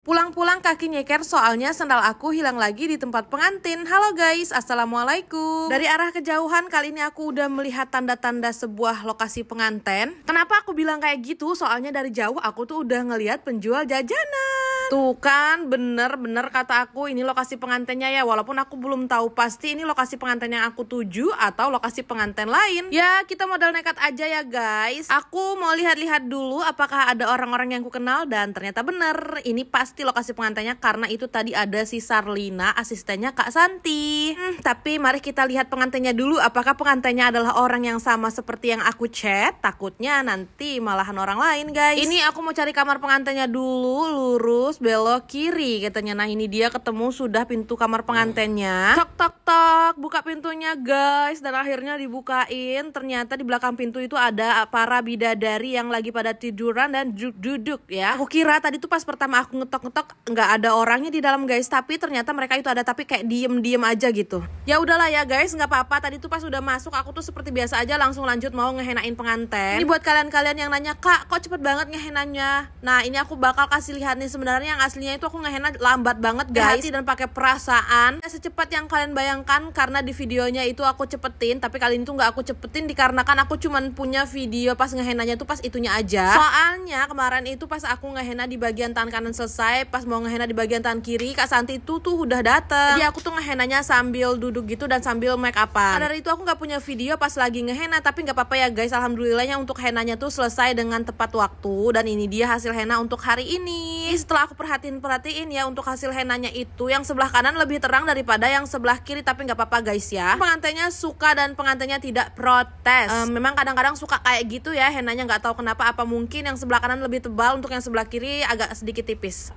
Pulang-pulang kaki nyeker soalnya sandal aku hilang lagi di tempat pengantin. Halo guys, assalamualaikum. Dari arah kejauhan kali ini aku udah melihat tanda-tanda sebuah lokasi pengantin. Kenapa aku bilang kayak gitu? Soalnya dari jauh aku tuh udah ngelihat penjual jajanan. Tuh kan, bener-bener kata aku ini lokasi pengantinnya ya. Walaupun aku belum tahu pasti ini lokasi pengantin yang aku tuju atau lokasi pengantin lain. Ya kita modal nekat aja ya guys. Aku mau lihat-lihat dulu apakah ada orang-orang yang ku kenal. Dan ternyata bener, ini pasti lokasi pengantinnya karena itu tadi ada si Sarlina, asistennya Kak Santi. Tapi mari kita lihat pengantinnya dulu. Apakah pengantinnya adalah orang yang sama seperti yang aku chat? Takutnya nanti malahan orang lain guys. Ini aku mau cari kamar pengantinnya dulu. Lurus belok kiri katanya. Nah ini dia, ketemu sudah pintu kamar pengantinnya. Tok tok tok, buka pintunya guys. Dan akhirnya dibukain. Ternyata di belakang pintu itu ada para bidadari yang lagi pada tiduran dan duduk ya. Aku kira tadi tuh pas pertama aku ngetok-ngetok nggak ada orangnya di dalam guys, tapi ternyata mereka itu ada, tapi kayak diem-diem aja gitu. Ya udahlah ya guys, nggak apa-apa. Tadi tuh pas udah masuk aku tuh seperti biasa aja langsung lanjut mau ngehenain pengantin. Ini buat kalian-kalian yang nanya, Kak kok cepet banget ngehenanya? Nah ini aku bakal kasih lihat nih, sebenarnya yang aslinya itu aku ngehena lambat banget guys, hati dan pakai perasaan. Secepat yang kalian bayangkan, karena di videonya itu aku cepetin, tapi kali ini tuh nggak aku cepetin dikarenakan aku cuman punya video pas ngehenanya tuh pas itunya aja. Soalnya kemarin itu pas aku ngehena di bagian tangan kanan selesai, pas mau ngehena di bagian tangan kiri Kak Santi itu tuh udah dateng. Jadi aku tuh ngehenanya sambil duduk gitu dan sambil make upan. Dari itu aku nggak punya video pas lagi ngehena, tapi nggak apa-apa ya guys. Alhamdulillahnya untuk henanya tuh selesai dengan tepat waktu. Dan ini dia hasil hena untuk hari ini. Setelah aku perhatiin ya untuk hasil henanya itu, yang sebelah kanan lebih terang daripada yang sebelah kiri, tapi nggak apa-apa guys ya. Pengantinnya suka dan pengantinnya tidak protes. Memang kadang-kadang suka kayak gitu ya henanya, nggak tahu kenapa. Apa mungkin yang sebelah kanan lebih tebal, untuk yang sebelah kiri agak sedikit tipis.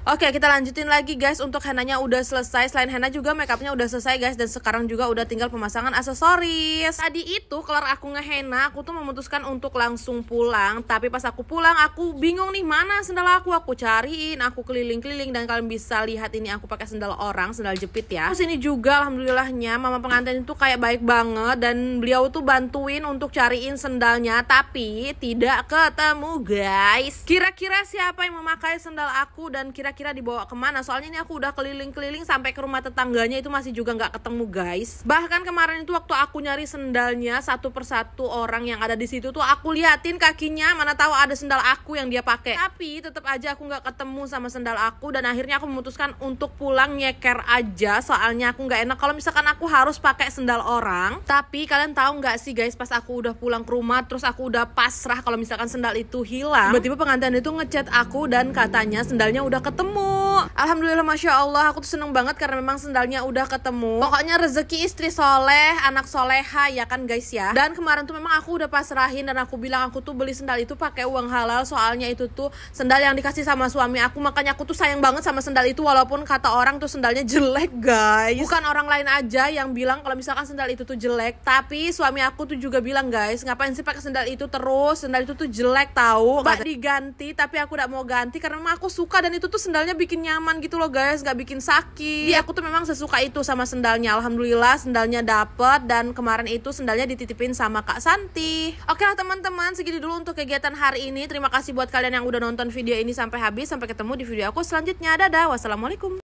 Oke, kita lanjutin lagi guys. Untuk henanya udah selesai. Selain henna juga makeupnya udah selesai guys. Dan sekarang juga udah tinggal pemasangan aksesoris. Tadi itu kelar aku ngehena, aku tuh memutuskan untuk langsung pulang. Tapi pas aku pulang aku bingung nih, mana sendal aku. Aku cariin, aku keliling-keliling. Dan kalian bisa lihat ini aku pakai sendal orang, sendal jepit ya. Terus ini juga alhamdulillahnya mama pengantin itu kayak baik banget. Dan beliau tuh bantuin untuk cariin sendalnya. Tapi tidak ketemu guys. Kira-kira siapa yang memakai sendal aku dan kira-kira dibawa kemana? Soalnya ini aku udah keliling-keliling sampai ke rumah tetangganya itu masih juga nggak ketemu guys. Bahkan kemarin itu waktu aku nyari sendalnya satu persatu orang yang ada di situ tuh aku liatin kakinya, mana tahu ada sendal aku yang dia pakai. Tapi tetap aja aku nggak ketemu sama sendal aku, dan akhirnya aku memutuskan untuk pulang nyeker aja. Soalnya aku nggak enak kalau misalkan aku harus pakai sendal orang. Tapi kalian tahu nggak sih guys, pas aku udah pulang ke rumah terus aku udah pasrah kalau misalkan sendal itu hilang, tiba-tiba pengantin itu ngechat aku dan katanya sendalnya udah ketemu. Alhamdulillah, masya Allah, aku tuh seneng banget karena memang sendalnya udah ketemu. Pokoknya rezeki istri soleh, anak soleha ya kan guys ya. Dan kemarin tuh memang aku udah pasrahin dan aku bilang aku tuh beli sendal itu pakai uang halal. Soalnya itu tuh sendal yang dikasih sama suami aku, makanya aku tuh sayang banget sama sendal itu. Walaupun kata orang tuh sendalnya jelek guys. Bukan orang lain aja yang bilang kalau misalkan sendal itu tuh jelek, tapi suami aku tuh juga bilang, guys ngapain sih pakai sendal itu terus, sendal itu tuh jelek tahu. Mbak diganti, tapi aku udah mau ganti karena memang aku suka dan itu tuh sendalnya bikin nyaman gitu loh guys, gak bikin sakit. Iya, aku tuh memang sesuka itu sama sendalnya. Alhamdulillah sendalnya dapet, dan kemarin itu sendalnya dititipin sama Kak Santi. Oke lah teman-teman, segini dulu untuk kegiatan hari ini. Terima kasih buat kalian yang udah nonton video ini sampai habis. Sampai ketemu di video aku selanjutnya. Dadah, wassalamualaikum.